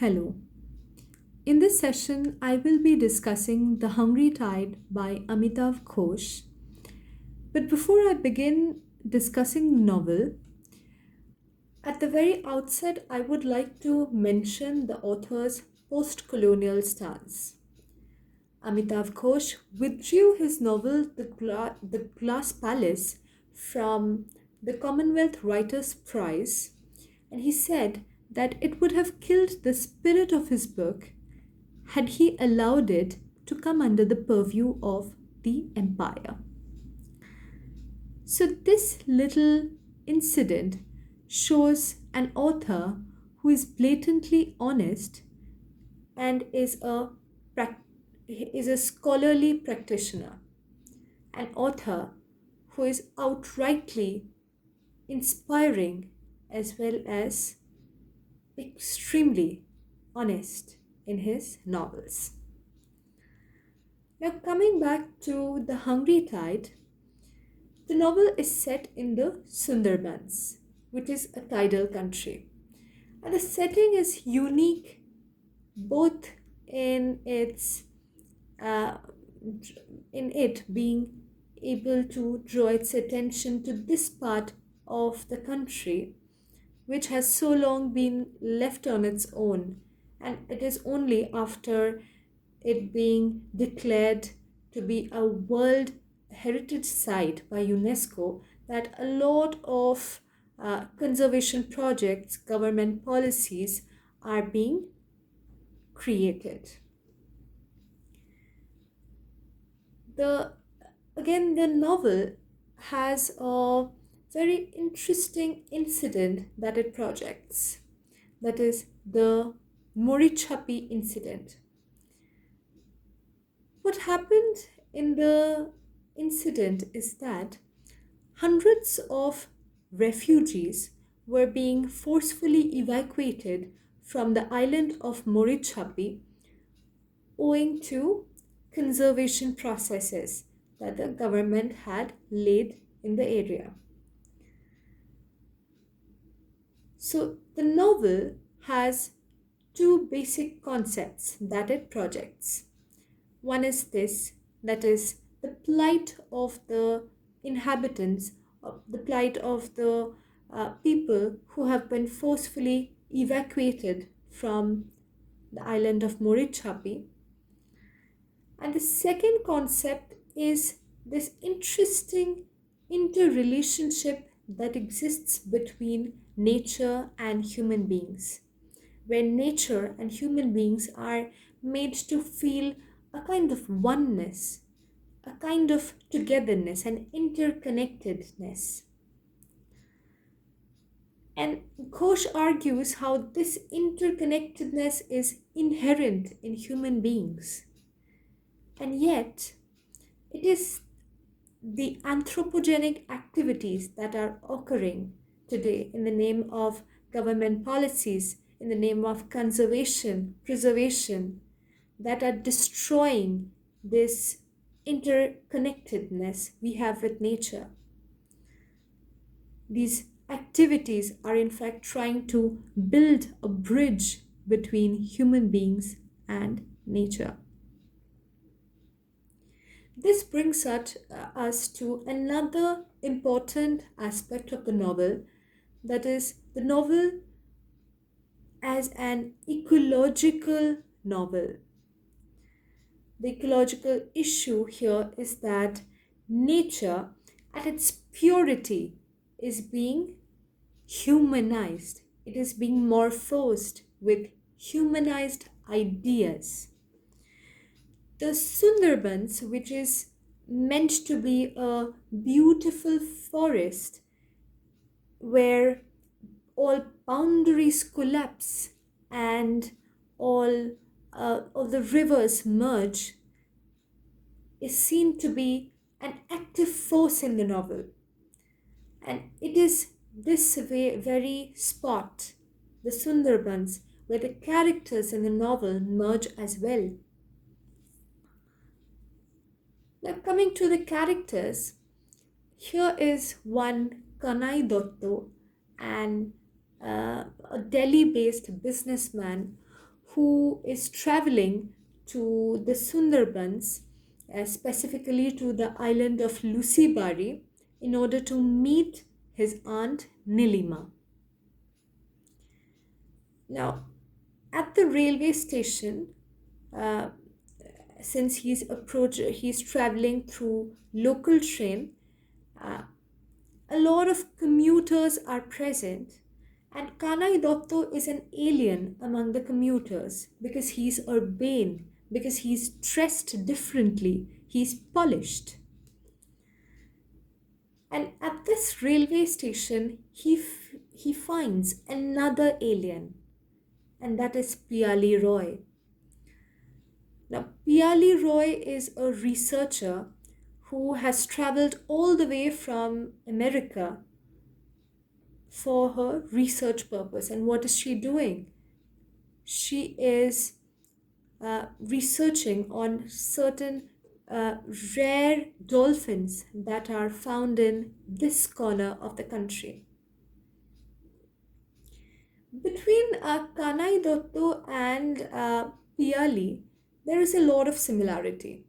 Hello. In this session, I will be discussing The Hungry Tide by Amitav Ghosh. But before I begin discussing novel, at the very outset, I would like to mention the author's post-colonial stance. Amitav Ghosh withdrew his novel The Glass Palace from the Commonwealth Writers' Prize, and he said that it would have killed the spirit of his book had he allowed it to come under the purview of the empire. So, this little incident shows an author who is blatantly honest and is a scholarly practitioner, an author who is outrightly inspiring as well as extremely honest in his novels. Now, coming back to The Hungry Tide, the novel is set in the Sundarbans, which is a tidal country. And the setting is unique both in uh, it being able to draw its attention to this part of the country which has so long been left on its own, and it is only after it being declared to be a World Heritage Site by UNESCO that a lot of conservation projects, government policies are being created. The the novel has a very interesting incident that it projects. That is the Morichapi incident. What happened in the incident is that hundreds of refugees were being forcefully evacuated from the island of Morichapi owing to conservation processes that the government had laid in the area. So the novel has two basic concepts that it projects. One is this, that is the plight of the inhabitants, the plight of the people who have been forcefully evacuated from the island of Morichapi. And the second concept is this interesting interrelationship that exists between nature and human beings, where nature and human beings are made to feel a kind of oneness, a kind of togetherness and interconnectedness. And Ghosh argues how this interconnectedness is inherent in human beings. And yet, it is the anthropogenic activities that are occurring today in the name of government policies, in the name of conservation, preservation, that are destroying this interconnectedness we have with nature. These activities are in fact trying to build a bridge between human beings and nature. This brings us to another important aspect of the novel, that is, the novel as an ecological novel. The ecological issue here is that nature, at its purity, is being humanized. It is being morphosed with humanized ideas. The Sundarbans, which is meant to be a beautiful forest where all boundaries collapse and all of the rivers merge, is seen to be an active force in the novel. And it is this very spot, the Sundarbans, where the characters in the novel merge as well. Now, coming to the characters, here is one Kanai Dotto, an a Delhi based businessman who is traveling to the Sundarbans, specifically to the island of Lucibari, in order to meet his aunt Nilima. Now, at the railway station, uh, since he's traveling through local train, uh, a lot of commuters are present, and Kanai Dotto is an alien among the commuters because he's urbane, because he's dressed differently, he's polished. And at this railway station, he finds another alien, and that is Piali Roy. Now, Piali Roy is a researcher who has traveled all the way from America for her research purpose. And what is she doing? She is researching on certain rare dolphins that are found in this corner of the country. Between Kanai Dotto and Piali, there is a lot of similarity.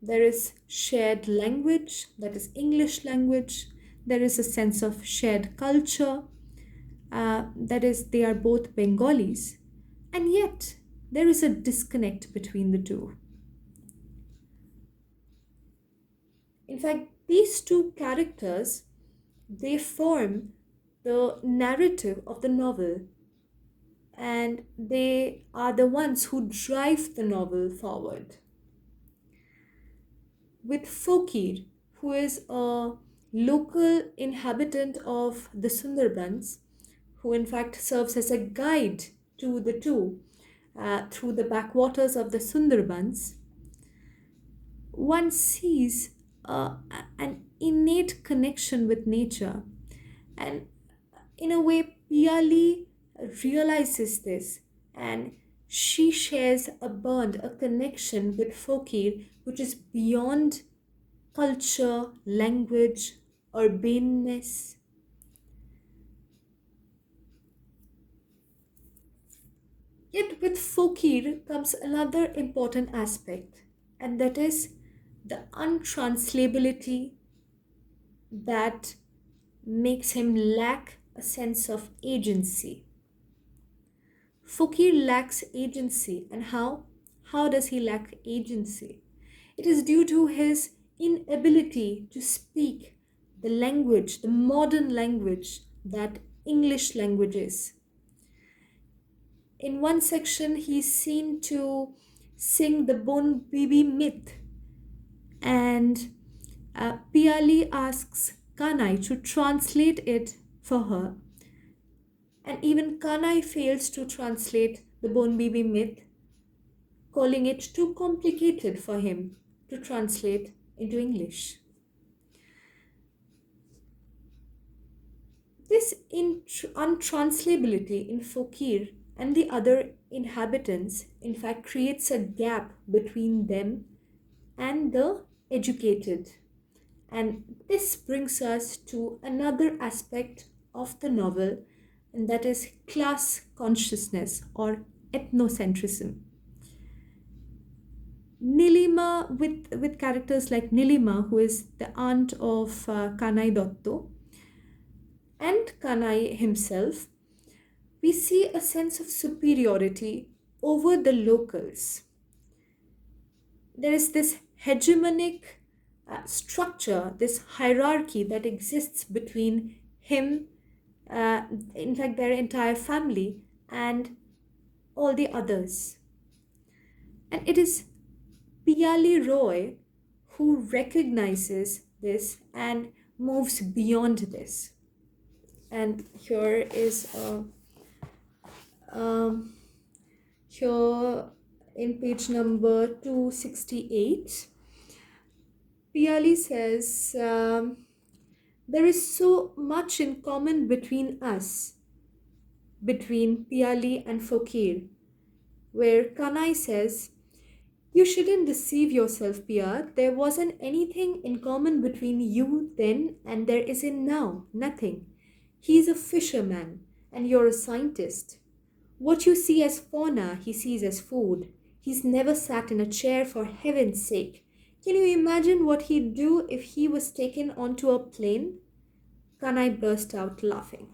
There is shared language, that is English language. There is a sense of shared culture, that is, they are both Bengalis. And yet, there is a disconnect between the two. In fact, these two characters, they form the narrative of the novel, and they are the ones who drive the novel forward. With Fokir, who is a local inhabitant of the Sundarbans, who in fact serves as a guide to the two through the backwaters of the Sundarbans, one sees an innate connection with nature. And in a way, Piali realizes this, and she shares a bond, a connection with Fokir, which is beyond culture, language, urbaneness. Yet with Fokir comes another important aspect, and that is the untranslatability that makes him lack a sense of agency. Fokir lacks agency, and how? How does he lack agency? It is due to his inability to speak the language, the modern language that English language is. In one section, he's seen to sing the Bon Bibi myth, and Piali asks Kanai to translate it for her. And even Kanai fails to translate the Bon Bibi myth, calling it too complicated for him to translate into English. This untranslatability in Fokir and the other inhabitants, in fact, creates a gap between them and the educated. And this brings us to another aspect of the novel, and that is class consciousness or ethnocentrism. Nilima, with characters like Nilima, who is the aunt of Kanai Dotto, and Kanai himself, we see a sense of superiority over the locals. There is this hegemonic structure, this hierarchy that exists between him, in fact, their entire family, and all the others. And it is Piali Roy who recognizes this and moves beyond this. And here is here in page number 268, Piali says, there is so much in common between us, between Piali and Fokir, where Kanai says, you shouldn't deceive yourself, Pia. There wasn't anything in common between you then and there isn't now. Nothing. He's a fisherman and you're a scientist. What you see as fauna, he sees as food. He's never sat in a chair for heaven's sake. Can you imagine what he'd do if he was taken onto a plane? Kanai burst out laughing.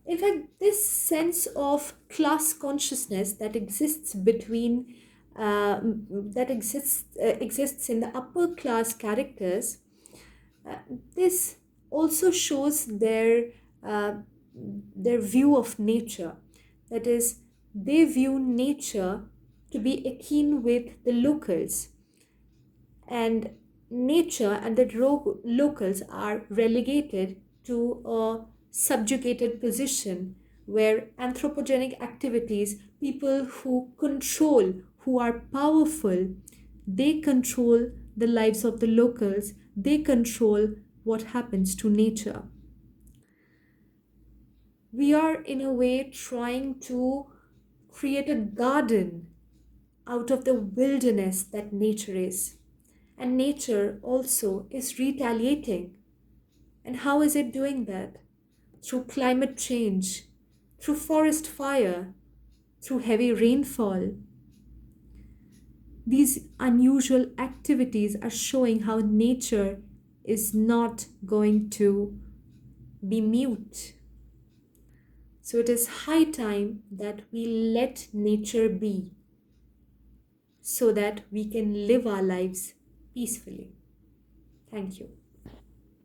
In fact, this sense of class consciousness that exists between exists in the upper class characters, uh, this also shows uh, their view of nature. That is, they view nature to be akin with the locals, and nature and the locals are relegated to a subjugated position where anthropogenic activities, people who control, who are powerful, they control the lives of the locals, they control what happens to nature. We are, in a way, trying to create a garden out of the wilderness that nature is. And nature also is retaliating. And how is it doing that? Through climate change, through forest fire, through heavy rainfall. These unusual activities are showing how nature is not going to be mute. So it is high time that we let nature be so that we can live our lives peacefully. Thank you.